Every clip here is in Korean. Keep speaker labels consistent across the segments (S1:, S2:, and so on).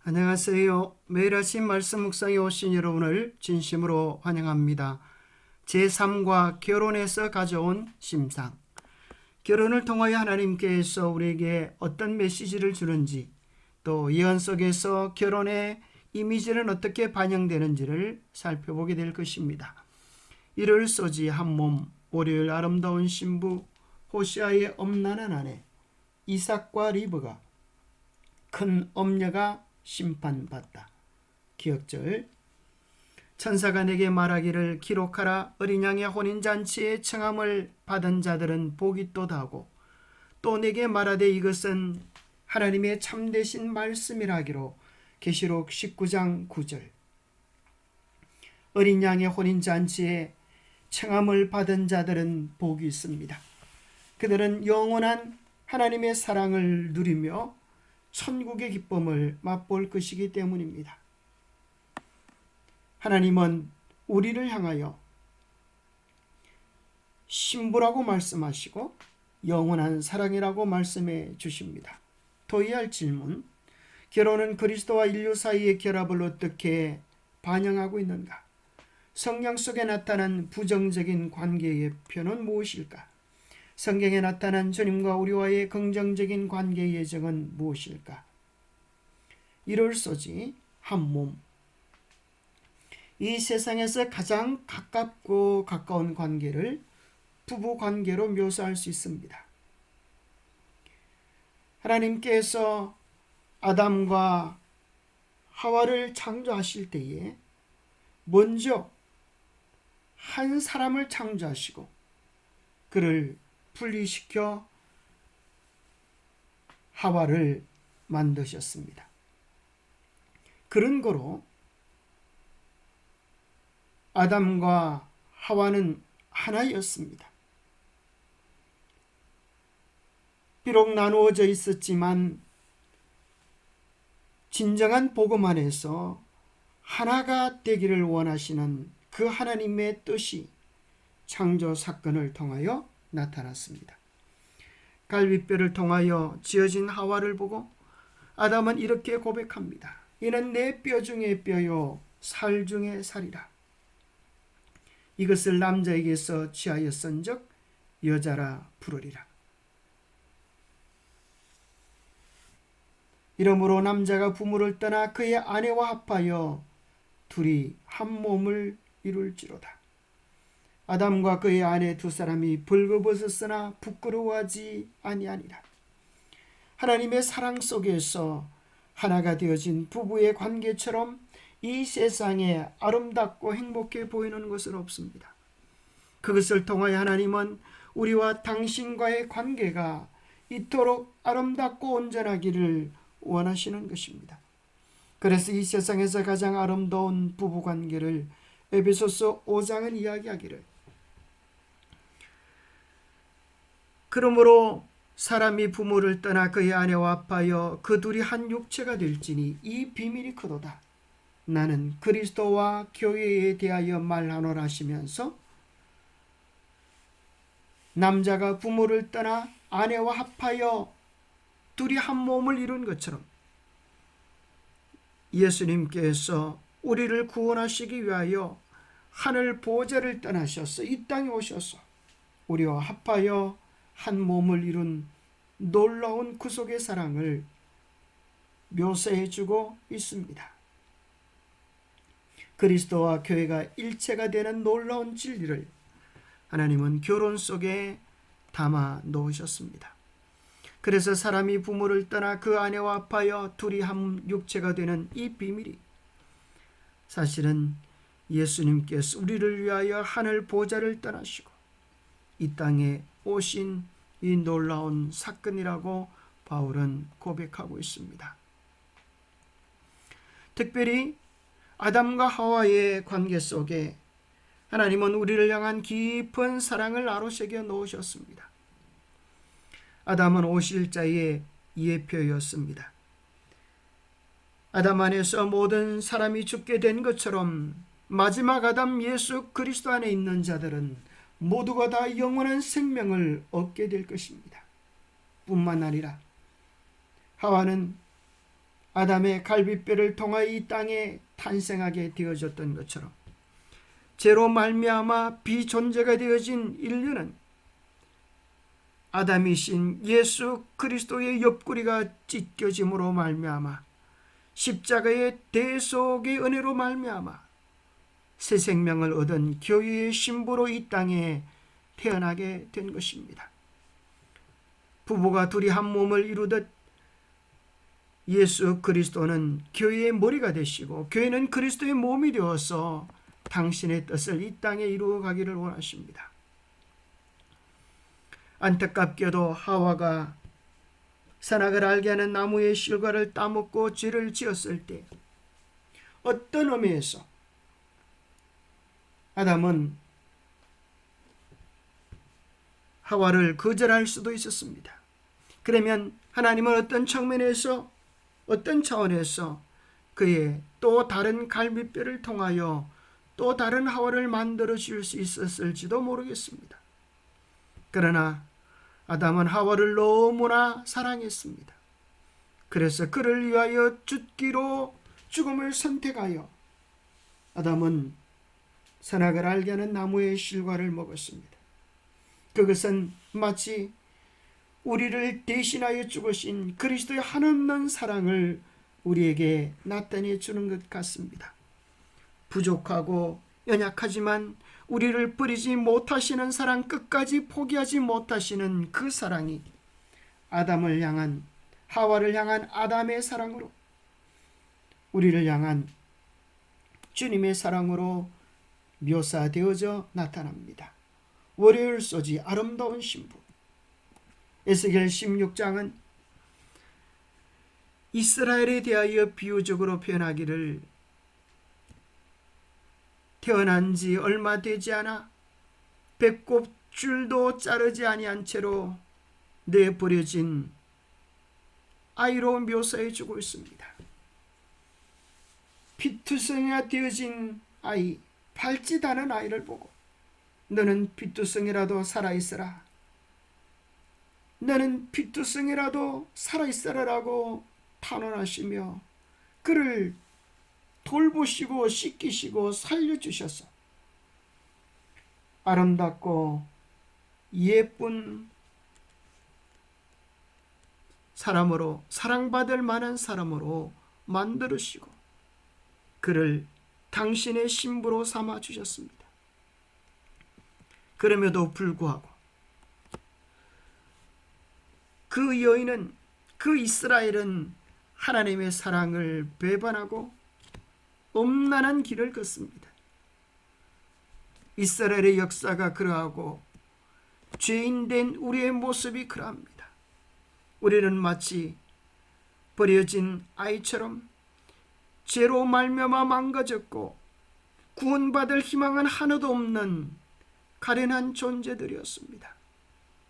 S1: 안녕하세요. 매일 아침 말씀 묵상에 오신 여러분을 진심으로 환영합니다. 제3과 결혼에서 가져온 심상. 결혼을 통하여 하나님께서 우리에게 어떤 메시지를 주는지, 또 예언 속에서 결혼의 이미지는 어떻게 반영되는지를 살펴보게 될 것입니다. 이를 소지 한몸, 월요일 아름다운 신부 호시아의 엄난한 아내 이삭과 리브가 큰 엄녀가 심판받다. 기억절. 천사가 내게 말하기를 기록하라. 어린 양의 혼인잔치에 청함을 받은 자들은 복이 또다고, 또 내게 말하되 이것은 하나님의 참되신 말씀이라 하기로. 계시록 19장 9절. 어린 양의 혼인잔치에 청함을 받은 자들은 복이 있습니다. 그들은 영원한 하나님의 사랑을 누리며 천국의 기쁨을 맛볼 것이기 때문입니다. 하나님은 우리를 향하여 신부라고 말씀하시고 영원한 사랑이라고 말씀해 주십니다. 도의할 질문: 결혼은 그리스도와 인류 사이의 결합을 어떻게 반영하고 있는가? 성경 속에 나타난 부정적인 관계의 표는 무엇일까? 성경에 나타난 주님과 우리와의 긍정적인 관계 예정은 무엇일까? 이를 소지 한몸. 이 세상에서 가장 가깝고 가까운 관계를 부부 관계로 묘사할 수 있습니다. 하나님께서 아담과 하와를 창조하실 때에 먼저 한 사람을 창조하시고 그를 분리시켜 하와를 만드셨습니다. 그런 거로 아담과 하와는 하나였습니다. 비록 나누어져 있었지만 진정한 복음 안에서 하나가 되기를 원하시는 그 하나님의 뜻이 창조 사건을 통하여 나타났습니다. 갈빗뼈를 통하여 지어진 하와를 보고 아담은 이렇게 고백합니다. 이는 내 뼈 중에 뼈요 살 중에 살이라. 이것을 남자에게서 취하였은즉 여자라 부르리라. 이러므로 남자가 부모를 떠나 그의 아내와 합하여 둘이 한 몸을 이룰지로다. 아담과 그의 아내 두 사람이 벌거벗었으나 부끄러워하지 아니하니라. 하나님의 사랑 속에서 하나가 되어진 부부의 관계처럼 이 세상에 아름답고 행복해 보이는 것은 없습니다. 그것을 통하여 하나님은 우리와 당신과의 관계가 이토록 아름답고 온전하기를 원하시는 것입니다. 그래서 이 세상에서 가장 아름다운 부부 관계를 에베소서 5장은 이야기하기를, 그러므로 사람이 부모를 떠나 그의 아내와 합하여 그 둘이 한 육체가 될지니 이 비밀이 크도다. 나는 그리스도와 교회에 대하여 말하노라 하시면서 남자가 부모를 떠나 아내와 합하여 둘이 한 몸을 이룬 것처럼 예수님께서 우리를 구원하시기 위하여 하늘 보좌를 떠나셔서 이 땅에 오셔서 우리와 합하여 한 몸을 이룬 놀라운 구속의 사랑을 묘사해주고 있습니다. 그리스도와 교회가 일체가 되는 놀라운 진리를 하나님은 결혼 속에 담아 놓으셨습니다. 그래서 사람이 부모를 떠나 그 아내와 합하여 둘이 한 육체가 되는 이 비밀이 사실은 예수님께서 우리를 위하여 하늘 보좌를 떠나시고 이 땅에 오신 이 놀라운 사건이라고 바울은 고백하고 있습니다. 특별히 아담과 하와의 관계 속에 하나님은 우리를 향한 깊은 사랑을 아로새겨 놓으셨습니다. 아담은 오실자의 예표였습니다. 아담 안에서 모든 사람이 죽게 된 것처럼 마지막 아담 예수 그리스도 안에 있는 자들은 모두가 다 영원한 생명을 얻게 될 것입니다. 뿐만 아니라 하와는 아담의 갈빗뼈를 통하여 이 땅에 탄생하게 되어졌던 것처럼 죄로 말미암아 비존재가 되어진 인류는 아담이신 예수 그리스도의 옆구리가 찢겨짐으로 말미암아 십자가의 대속의 은혜로 말미암아 새 생명을 얻은 교회의 신부로 이 땅에 태어나게 된 것입니다. 부부가 둘이 한 몸을 이루듯 예수 그리스도는 교회의 머리가 되시고 교회는 그리스도의 몸이 되어서 당신의 뜻을 이 땅에 이루어가기를 원하십니다. 안타깝게도 하와가 선악을 알게 하는 나무의 실과를 따먹고 죄를 지었을 때 어떤 의미에서 아담은 하와를 거절할 수도 있었습니다. 그러면 하나님은 어떤 측면에서 어떤 차원에서 그의 또 다른 갈빗뼈를 통하여 또 다른 하와를 만들어 줄 수 있었을지도 모르겠습니다. 그러나 아담은 하와를 너무나 사랑했습니다. 그래서 그를 위하여 죽음을 선택하여 아담은 선악을 알게 하는 나무의 실과를 먹었습니다. 그것은 마치 우리를 대신하여 죽으신 그리스도의 한없는 사랑을 우리에게 나타내 주는 것 같습니다. 부족하고 연약하지만 우리를 버리지 못하시는 사랑, 끝까지 포기하지 못하시는 그 사랑이 아담을 향한, 하와를 향한 아담의 사랑으로 우리를 향한 주님의 사랑으로 묘사되어져 나타납니다. 월요일 소지 아름다운 신부. 에스겔 16장은 이스라엘에 대하여 비유적으로 표현하기를 태어난 지 얼마 되지 않아 배꼽줄도 자르지 아니한 채로 내버려진 아이로 묘사해 주고 있습니다. 피투성이가 되어진 아이, 발짓 않은 아이를 보고 너는 피투성이라도 살아있어라, 너는 피투성이라도 살아있어라라고 탄원하시며 그를 돌보시고 씻기시고 살려주셔서 아름답고 예쁜 사람으로, 사랑받을 만한 사람으로 만들으시고 그를 당신의 신부로 삼아 주셨습니다. 그럼에도 불구하고 그 여인은, 그 이스라엘은 하나님의 사랑을 배반하고 음란한 길을 걷습니다. 이스라엘의 역사가 그러하고 죄인된 우리의 모습이 그러합니다. 우리는 마치 버려진 아이처럼 죄로 말미암아 망가졌고 구원받을 희망은 하나도 없는 가련한 존재들이었습니다.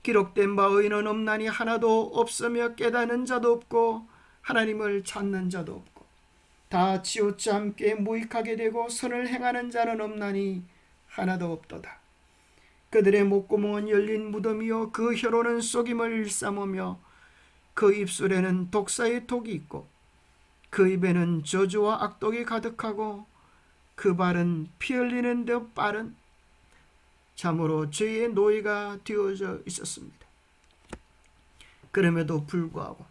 S1: 기록된 바 의인은 없나니 하나도 없으며 깨닫는 자도 없고 하나님을 찾는 자도 없고 다 치우쳐 함께 무익하게 되고 선을 행하는 자는 없나니 하나도 없도다. 그들의 목구멍은 열린 무덤이요 그 혀로는 속임을 일삼으며 그 입술에는 독사의 독이 있고 그 입에는 저주와 악독이 가득하고 그 발은 피 흘리는 데 빠른 참으로 죄의 노예가 되어져 있었습니다. 그럼에도 불구하고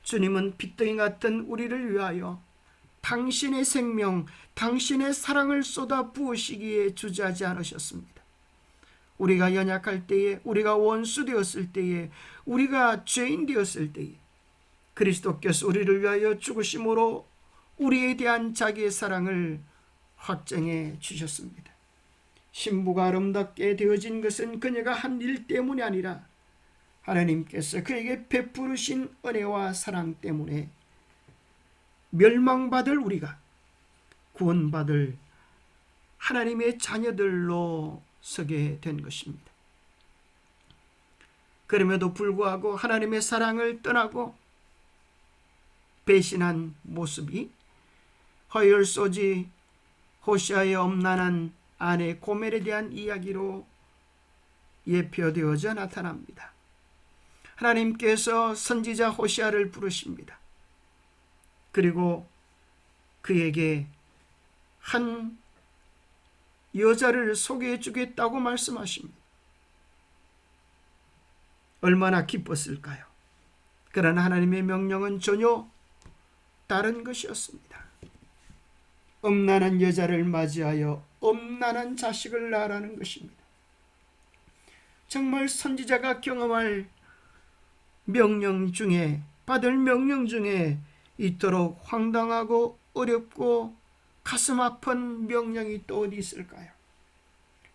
S1: 주님은 핏덩이 같은 우리를 위하여 당신의 생명, 당신의 사랑을 쏟아 부으시기에 주저하지 않으셨습니다. 우리가 연약할 때에, 우리가 원수 되었을 때에, 우리가 죄인 되었을 때에 그리스도께서 우리를 위하여 죽으심으로 우리에 대한 자기의 사랑을 확정해 주셨습니다. 신부가 아름답게 되어진 것은 그녀가 한 일 때문이 아니라 하나님께서 그에게 베푸르신 은혜와 사랑 때문에 멸망받을 우리가 구원받을 하나님의 자녀들로 서게 된 것입니다. 그럼에도 불구하고 하나님의 사랑을 떠나고 배신한 모습이 허열소지 호시아의 엄난한 아내 고멜에 대한 이야기로 예표되어져 나타납니다. 하나님께서 선지자 호시아를 부르십니다. 그리고 그에게 한 여자를 소개해 주겠다고 말씀하십니다. 얼마나 기뻤을까요? 그러나 하나님의 명령은 전혀 다른 것이었습니다. 음란한 여자를 맞이하여 음란한 자식을 낳으라는 것입니다. 정말 선지자가 경험할 명령 중에, 받을 명령 중에 이토록 황당하고 어렵고 가슴 아픈 명령이 또 어디 있을까요?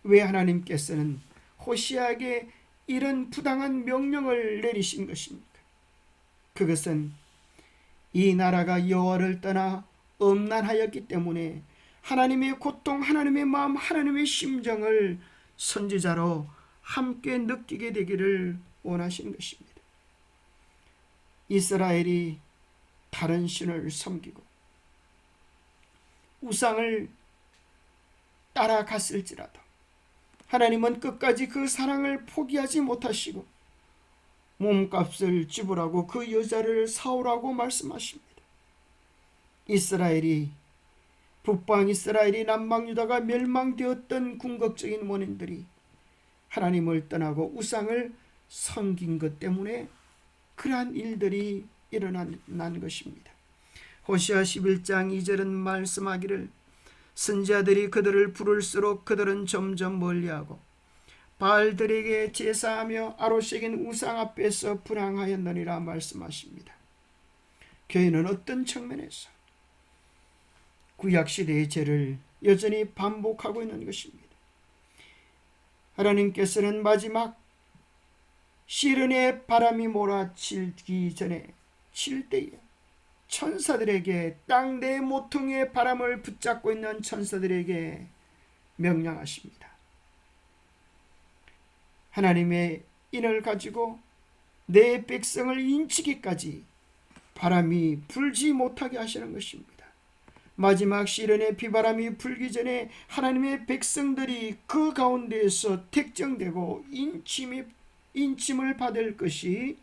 S1: 왜 하나님께서는 호시아에게 이런 부당한 명령을 내리신 것입니까? 그것은 이 나라가 여호와를 떠나 음란하였기 때문에 하나님의 고통, 하나님의 마음, 하나님의 심정을 선지자로 함께 느끼게 되기를 원하신 것입니다. 이스라엘이 다른 신을 섬기고 우상을 따라갔을지라도 하나님은 끝까지 그 사랑을 포기하지 못하시고 몸값을 지불하고 그 여자를 사오라고 말씀하십니다. 이스라엘이, 북방 이스라엘이 남방 유다가 멸망되었던 궁극적인 원인들이 하나님을 떠나고 우상을 섬긴 것 때문에 그러한 일들이 일어난 것입니다. 호시아 11장 2절은 말씀하기를 선지자들이 그들을 부를수록 그들은 점점 멀리하고 바알들에게 제사하며 아로새긴 우상 앞에서 분향하였느니라 말씀하십니다. 교회는 어떤 측면에서 구약시대의 죄를 여전히 반복하고 있는 것입니다. 하나님께서는 마지막 시련의 바람이 몰아치기 전에 칠 때에 천사들에게, 땅 내 모퉁이의 바람을 붙잡고 있는 천사들에게 명령하십니다. 하나님의 인을 가지고 내 백성을 인치기까지 바람이 불지 못하게 하시는 것입니다. 마지막 시련의 비바람이 불기 전에 하나님의 백성들이 그 가운데에서 택정되고 인침을 받을 것이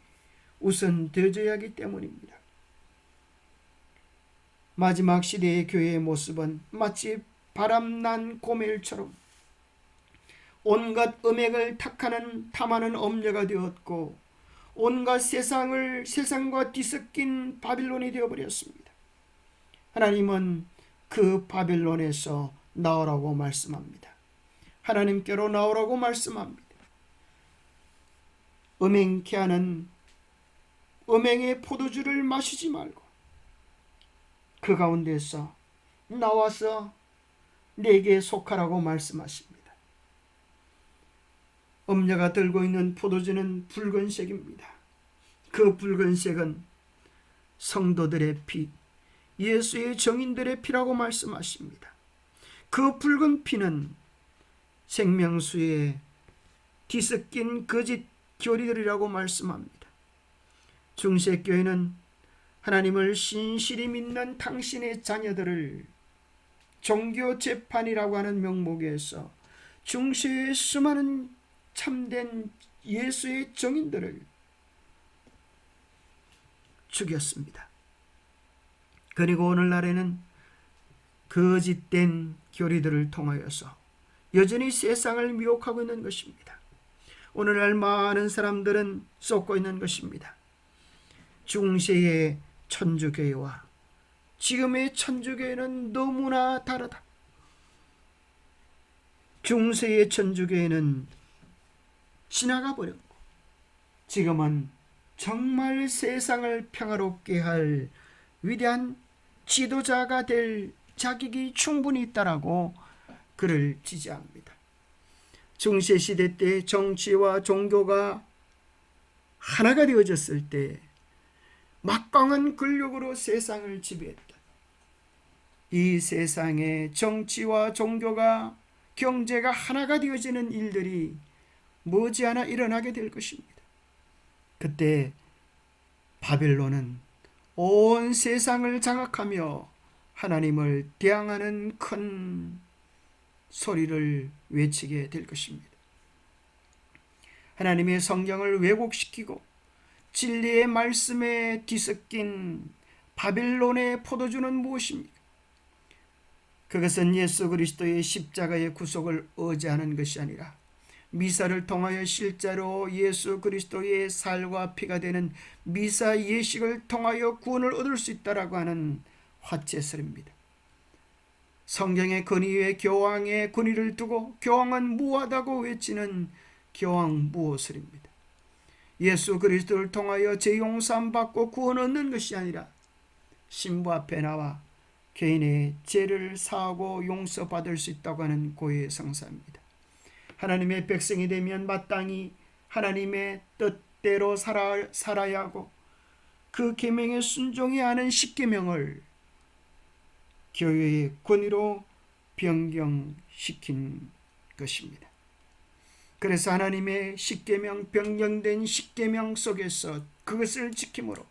S1: 우선 되어져야 하기 때문입니다. 마지막 시대의 교회의 모습은 마치 바람난 고멜처럼 온갖 음행을 탁하는 탐하는 엄려가 되었고 온갖 세상과 뒤섞인 바빌론이 되어버렸습니다. 하나님은 그 바빌론에서 나오라고 말씀합니다. 하나님께로 나오라고 말씀합니다. 음행케 하는 음행의 포도주를 마시지 말고 그 가운데서 나와서 내게 속하라고 말씀하십니다. 음녀가 들고 있는 포도주는 붉은색입니다. 그 붉은색은 성도들의 피, 예수의 정인들의 피라고 말씀하십니다. 그 붉은 피는 생명수에 뒤섞인 거짓 교리들이라고 말씀합니다. 중세교회는 하나님을 신실히 믿는 당신의 자녀들을 종교재판이라고 하는 명목에서 중세의 수많은 참된 예수의 정인들을 죽였습니다. 그리고 오늘날에는 거짓된 교리들을 통하여서 여전히 세상을 미혹하고 있는 것입니다. 오늘날 많은 사람들은 쏟고 있는 것입니다. 중세의 천주교회와 지금의 천주교회는 너무나 다르다. 중세의 천주교회는 지나가 버렸고 지금은 정말 세상을 평화롭게 할 위대한 지도자가 될 자격이 충분히 있다라고 그를 지지합니다. 중세시대 때 정치와 종교가 하나가 되어졌을 때 막강한 권력으로 세상을 지배했다. 이 세상의 정치와 종교가 경제가 하나가 되어지는 일들이 머지않아 일어나게 될 것입니다. 그때 바벨론은 온 세상을 장악하며 하나님을 대항하는 큰 소리를 외치게 될 것입니다. 하나님의 성경을 왜곡시키고 진리의 말씀에 뒤섞인 바빌론의 포도주는 무엇입니까? 그것은 예수 그리스도의 십자가의 구속을 의지하는 것이 아니라 미사를 통하여 실제로 예수 그리스도의 살과 피가 되는 미사 예식을 통하여 구원을 얻을 수 있다라고 하는 화채설입니다. 성경의 권위에 교황의 권위를 두고 교황은 무하다고 외치는 교황 무호설입니다. 예수 그리스도를 통하여 죄 용서함 받고 구원 얻는 것이 아니라 신부 앞에 나와 개인의 죄를 사하고 용서받을 수 있다고 하는 고유의 성사입니다. 하나님의 백성이 되면 마땅히 하나님의 뜻대로 살아야 하고 그 계명에 순종해야 하는 십계명을 교회의 권위로 변경시킨 것입니다. 그래서 하나님의 십계명, 변경된 십계명 속에서 그것을 지킴으로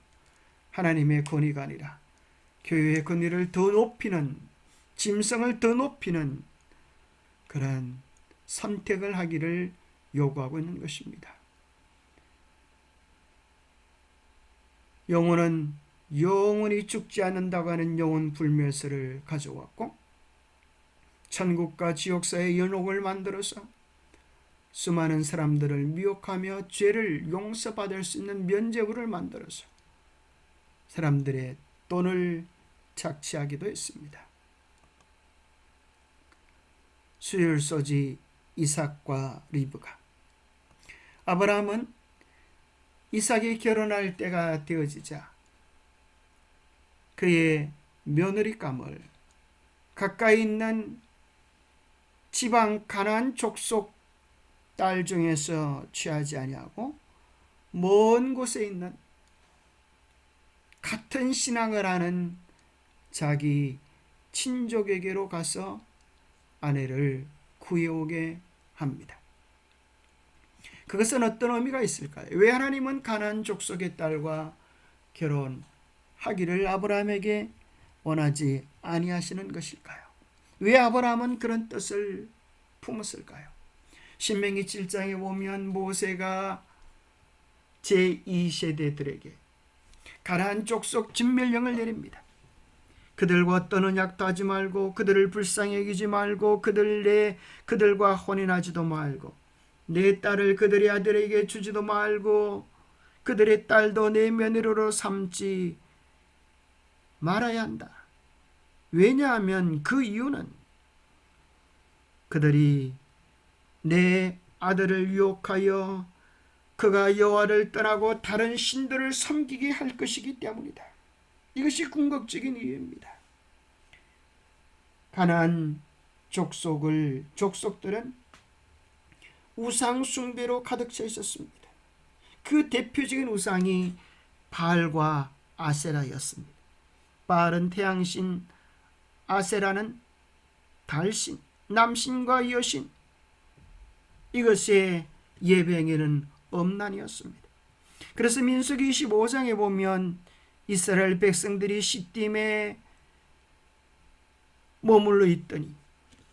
S1: 하나님의 권위가 아니라 교회의 권위를 더 높이는, 짐승을 더 높이는 그러한 선택을 하기를 요구하고 있는 것입니다. 영혼은 영원히 죽지 않는다고 하는 영혼 불멸설을 가져왔고 천국과 지옥 사이의 연옥을 만들어서 수많은 사람들을 미혹하며 죄를 용서받을 수 있는 면죄부를 만들어서 사람들의 돈을 착취하기도 했습니다. 수율소지 이삭과 리브가, 아브라함은 이삭이 결혼할 때가 되어지자 그의 며느리감을 가까이 있는 지방 가나안 족속 딸 중에서 취하지 아니하고 먼 곳에 있는 같은 신앙을 하는 자기 친족에게로 가서 아내를 구해오게 합니다. 그것은 어떤 의미가 있을까요? 왜 하나님은 가나안 족속의 딸과 결혼하기를 아브라함에게 원하지 아니하시는 것일까요? 왜 아브라함은 그런 뜻을 품었을까요? 신명기 7장에 보면 모세가 제2세대들에게 가나안 족속 진멸령을 내립니다. 그들과 어떤 언약도 하지 말고 그들을 불쌍히 여기지 말고 그들과 혼인하지도 말고 내 딸을 그들의 아들에게 주지도 말고 그들의 딸도 내 며느리로 삼지 말아야 한다. 왜냐하면 그 이유는 그들이 내 아들을 유혹하여 그가 여호와를 떠나고 다른 신들을 섬기게 할 것이기 때문이다. 이것이 궁극적인 이유입니다. 가나안 족속들은 우상 숭배로 가득 차 있었습니다. 그 대표적인 우상이 바알과 아세라였습니다. 바알은 태양신, 아세라는 달신, 남신과 여신, 이것의 예배에는 엄난이었습니다. 그래서 민수기 25장에 보면 이스라엘 백성들이 시딤에 머물러 있더니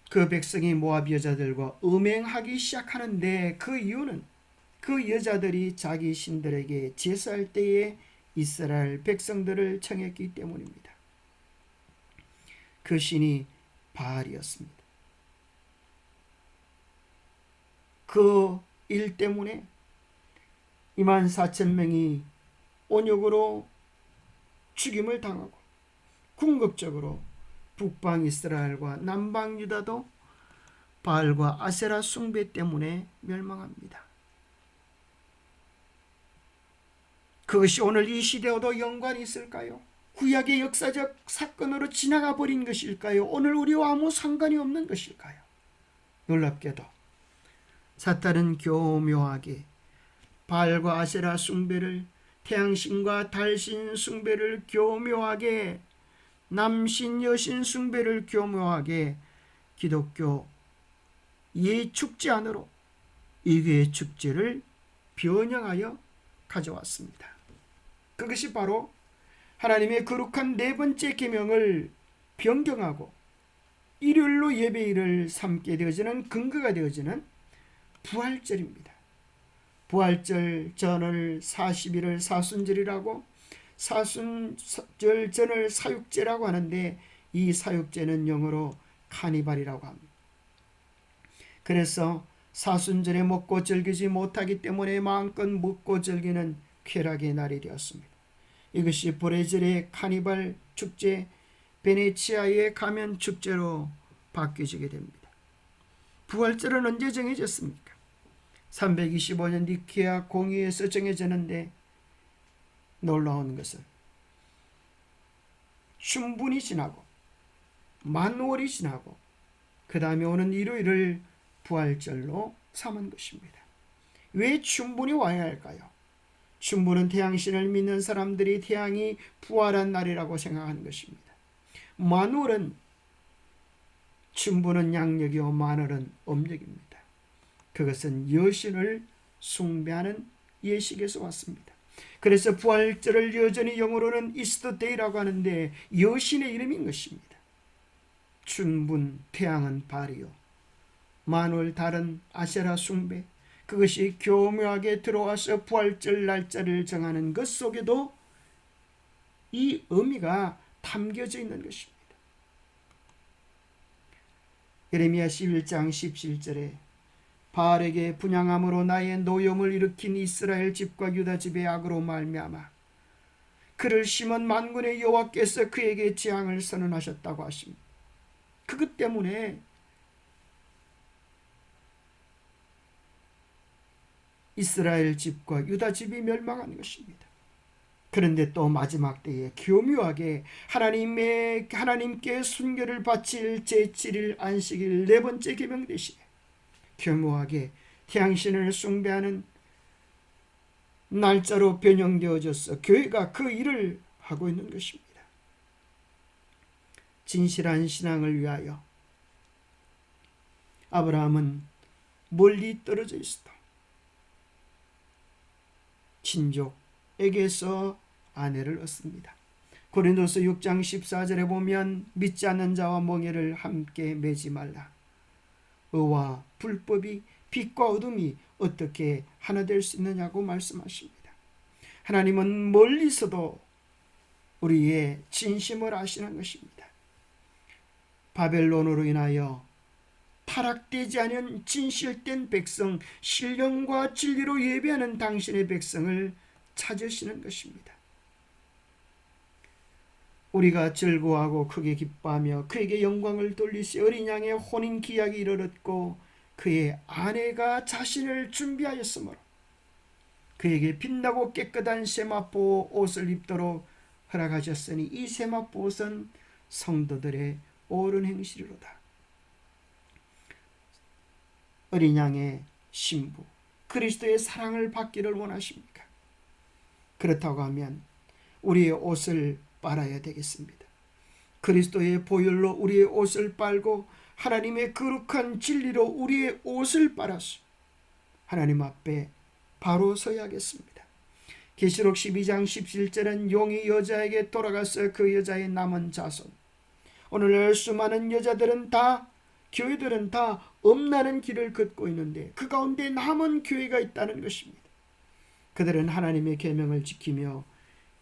S1: 그 백성이 모압 여자들과 음행하기 시작하는데 그 이유는 그 여자들이 자기 신들에게 제사할 때에 이스라엘 백성들을 청했기 때문입니다. 그 신이 바알이었습니다. 그 일 때문에 24,000명이 온역으로 죽임을 당하고 궁극적으로 북방 이스라엘과 남방 유다도 바알과 아세라 숭배 때문에 멸망합니다. 그것이 오늘 이 시대와도 연관이 있을까요? 구약의 역사적 사건으로 지나가 버린 것일까요? 오늘 우리와 아무 상관이 없는 것일까요? 놀랍게도 사탄은 교묘하게 바알과 아세라 숭배를, 태양신과 달신 숭배를 교묘하게, 남신 여신 숭배를 교묘하게 기독교 예축제 안으로 이교의 축제를 변형하여 가져왔습니다. 그것이 바로 하나님의 거룩한 네 번째 계명을 변경하고 일요일로 예배일을 삼게 되어지는 근거가 되어지는 부활절입니다. 부활절 전을 40일을 사순절이라고 사순절전을 사육제라고 하는데 이 사육제는 영어로 카니발이라고 합니다. 그래서 사순절에 먹고 즐기지 못하기 때문에 마음껏 먹고 즐기는 쾌락의 날이 되었습니다. 이것이 브레질의 카니발 축제, 베네치아의 가면 축제로 바뀌어지게 됩니다. 부활절은 언제 정해졌습니까? 325년 니케아 공의에서 정해졌는데 놀라운 것은 춘분이 지나고 만월이 지나고 그 다음에 오는 일요일을 부활절로 삼은 것입니다. 왜 춘분이 와야 할까요? 춘분은 태양신을 믿는 사람들이 태양이 부활한 날이라고 생각하는 것입니다. 만월은 춘분은 양력이요 만월은 음력입니다. 그것은 여신을 숭배하는 예식에서 왔습니다. 그래서 부활절을 여전히 영어로는 이스터데이라고 하는데 여신의 이름인 것입니다. 춘분, 태양은 발이요 만월, 달은 아세라 숭배, 그것이 교묘하게 들어와서 부활절 날짜를 정하는 것 속에도 이 의미가 담겨져 있는 것입니다. 예레미야 11장 17절에 바알에게 분향함으로 나의 노염을 일으킨 이스라엘 집과 유다 집의 악으로 말미암아 그를 심은 만군의 여호와께서 그에게 재앙을 선언하셨다고 하십니다. 그것 때문에 이스라엘 집과 유다 집이 멸망한 것입니다. 그런데 또 마지막 때에 교묘하게 하나님께 순교를 바칠 제7일 안식일 네 번째 계명 대신에 교묘하게 태양신을 숭배하는 날짜로 변형되어져서 교회가 그 일을 하고 있는 것입니다. 진실한 신앙을 위하여 아브라함은 멀리 떨어져 있었다. 친족에게서 아내를 얻습니다. 고린도서 6장 14절에 보면 믿지 않는 자와 멍에를 함께 매지 말라. 의와 불법이 빛과 어둠이 어떻게 하나 될 수 있느냐고 말씀하십니다. 하나님은 멀리서도 우리의 진심을 아시는 것입니다. 바벨론으로 인하여 타락되지 않은 진실된 백성, 신령과 진리로 예배하는 당신의 백성을 찾으시는 것입니다. 우리가 즐거워하고 크게 기뻐하며 그에게 영광을 돌리시 어린 양의 혼인 기약이 이르렀고 그의 아내가 자신을 준비하였으므로 그에게 빛나고 깨끗한 세마포 옷을 입도록 허락하셨으니 이 세마포 옷은 성도들의 옳은 행실이로다. 어린 양의 신부 그리스도의 사랑을 받기를 원하십니까? 그렇다고 하면 우리의 옷을 빨아야 되겠습니다. 그리스도의 보혈로 우리의 옷을 빨고 하나님의 거룩한 진리로 우리의 옷을 빨아서 하나님 앞에 바로 서야겠습니다. 계시록 12장 17절은 용이 여자에게 돌아가서 그 여자의 남은 자손, 오늘날 수많은 여자들은 다 교회들은 다 엄나는 길을 걷고 있는데 그 가운데 남은 교회가 있다는 것입니다. 그들은 하나님의 계명을 지키며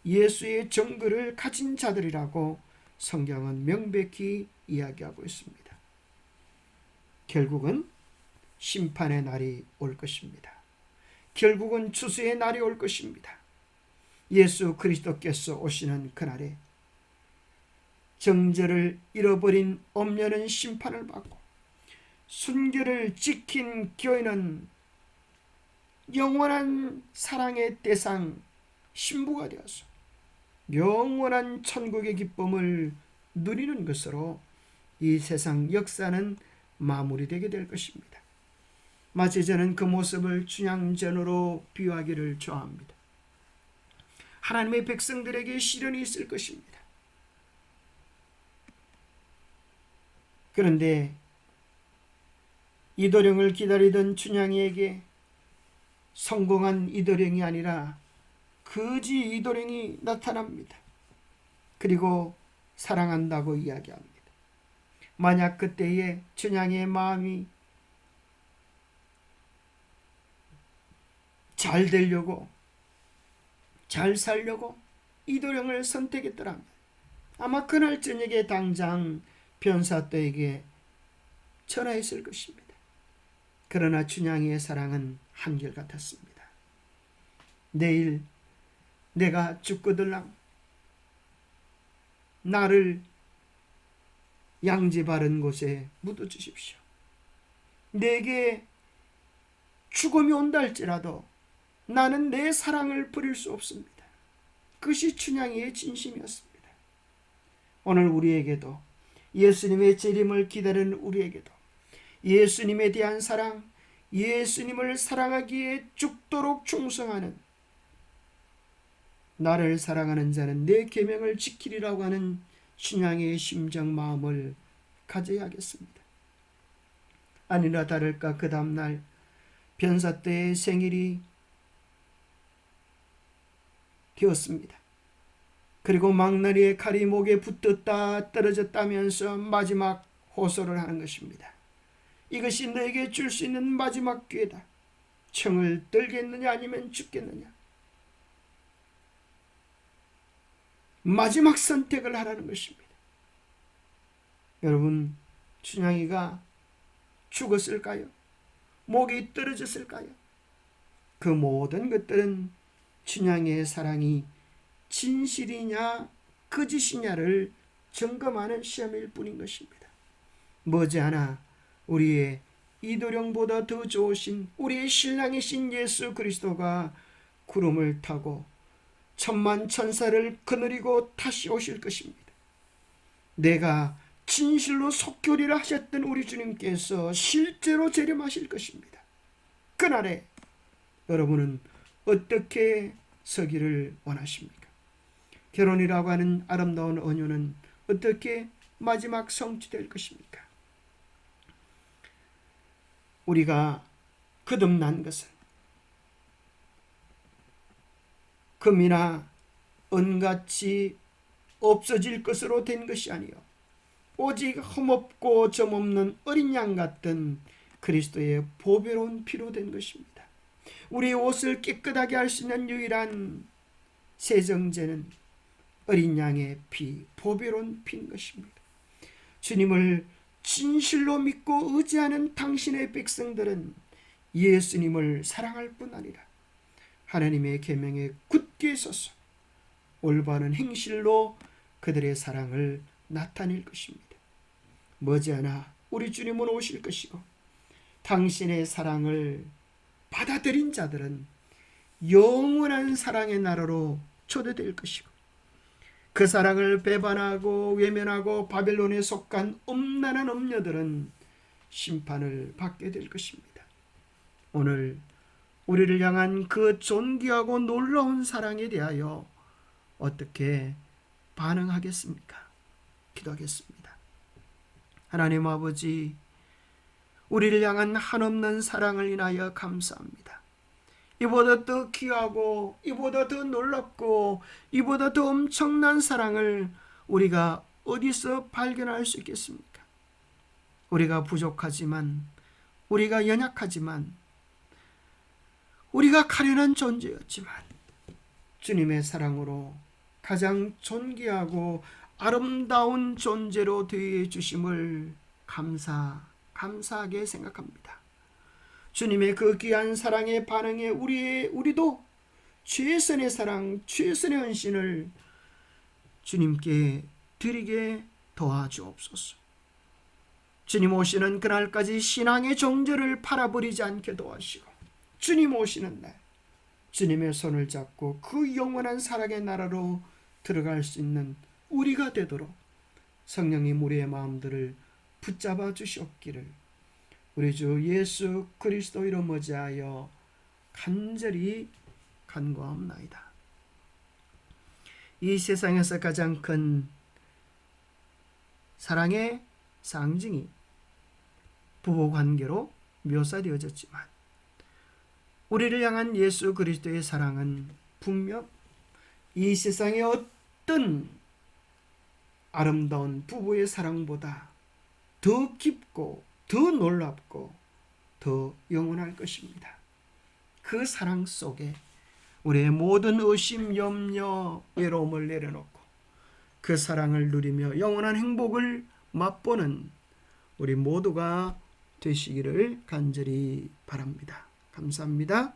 S1: 예수의 정글을 가진 자들이라고 성경은 명백히 이야기하고 있습니다. 결국은 심판의 날이 올 것입니다. 결국은 추수의 날이 올 것입니다. 예수 그리스도께서 오시는 그날에 정절을 잃어버린 엄녀는 심판을 받고 순결을 지킨 교회는 영원한 사랑의 대상 신부가 되어서 영원한 천국의 기쁨을 누리는 것으로 이 세상 역사는 마무리되게 될 것입니다. 마치 저는 그 모습을 춘향전으로 비유하기를 좋아합니다. 하나님의 백성들에게 시련이 있을 것입니다. 그런데 이도령을 기다리던 춘향이에게 성공한 이도령이 아니라 거지 이도령이 나타납니다. 그리고 사랑한다고 이야기합니다. 만약 그때에 춘향의 마음이 잘 되려고 잘 살려고 이도령을 선택했더라면 아마 그날 저녁에 당장 변사또에게 전화했을 것입니다. 그러나 춘향이의 사랑은 한결같았습니다. 내일 내가 죽거들랑 나를 양지 바른 곳에 묻어주십시오. 내게 죽음이 온다 할지라도 나는 내 사랑을 버릴 수 없습니다. 그것이 춘향이의 진심이었습니다. 오늘 우리에게도, 예수님의 재림을 기다리는 우리에게도 예수님에 대한 사랑, 예수님을 사랑하기에 죽도록 충성하는, 나를 사랑하는 자는 내 계명을 지키리라고 하는 춘향의 심정 마음을 가져야겠습니다. 아니나 다를까 그 다음날 변사때의 생일이 되었습니다. 그리고 망나니의 칼이 목에 붙었다 떨어졌다면서 마지막 호소를 하는 것입니다. 이것이 너에게 줄 수 있는 마지막 기회다. 청을 들겠느냐 아니면 죽겠느냐. 마지막 선택을 하라는 것입니다. 여러분, 춘향이가 죽었을까요? 목이 떨어졌을까요? 그 모든 것들은 춘향이의 사랑이 진실이냐 거짓이냐를 점검하는 시험일 뿐인 것입니다. 머지않아 우리의 이도령보다 더 좋으신 우리의 신랑이신 예수 그리스도가 구름을 타고 천만 천사를 거느리고 다시 오실 것입니다. 내가 진실로 속결이라 하셨던 우리 주님께서 실제로 재림하실 것입니다. 그날에 여러분은 어떻게 서기를 원하십니까? 결혼이라고 하는 아름다운 언유는 어떻게 마지막 성취될 것입니까? 우리가 거듭난 것은 금이나 은같이 없어질 것으로 된 것이 아니요 오직 흠없고 점없는 어린 양 같은 그리스도의 보배로운 피로 된 것입니다. 우리의 옷을 깨끗하게 할 수 있는 유일한 세정제는 어린 양의 피, 보배로운 피인 것입니다. 주님을 진실로 믿고 의지하는 당신의 백성들은 예수님을 사랑할 뿐 아니라 하나님의 계명에 굳게 서서 올바른 행실로 그들의 사랑을 나타낼 것입니다. 머지않아 우리 주님은 오실 것이고 당신의 사랑을 받아들인 자들은 영원한 사랑의 나라로 초대될 것이고 그 사랑을 배반하고 외면하고 바벨론에 속한 음란한 음녀들은 심판을 받게 될 것입니다. 오늘 우리를 향한 그 존귀하고 놀라운 사랑에 대하여 어떻게 반응하겠습니까? 기도하겠습니다. 하나님 아버지, 우리를 향한 한없는 사랑을 인하여 감사합니다. 이보다 더 귀하고 이보다 더 놀랍고 이보다 더 엄청난 사랑을 우리가 어디서 발견할 수 있겠습니까? 우리가 부족하지만, 우리가 연약하지만, 우리가 가련한 존재였지만 주님의 사랑으로 가장 존귀하고 아름다운 존재로 되어 주심을 감사하게 생각합니다. 주님의 그 귀한 사랑의 반응에 우리도 최선의 사랑, 최선의 헌신을 주님께 드리게 도와주옵소서. 주님 오시는 그날까지 신앙의 정절을 팔아버리지 않게 도와주시고 주님 오시는 날 주님의 손을 잡고 그 영원한 사랑의 나라로 들어갈 수 있는 우리가 되도록 성령님 우리의 마음들을 붙잡아 주시옵기를 우리 주 예수 그리스도 이름 머지하여 간절히 간구하옵나이다. 이 세상에서 가장 큰 사랑의 상징이 부부관계로 묘사되어졌지만 우리를 향한 예수 그리스도의 사랑은 분명 이 세상의 어떤 아름다운 부부의 사랑보다 더 깊고 더 놀랍고 더 영원할 것입니다. 그 사랑 속에 우리의 모든 의심, 염려, 외로움을 내려놓고 그 사랑을 누리며 영원한 행복을 맛보는 우리 모두가 되시기를 간절히 바랍니다. 감사합니다.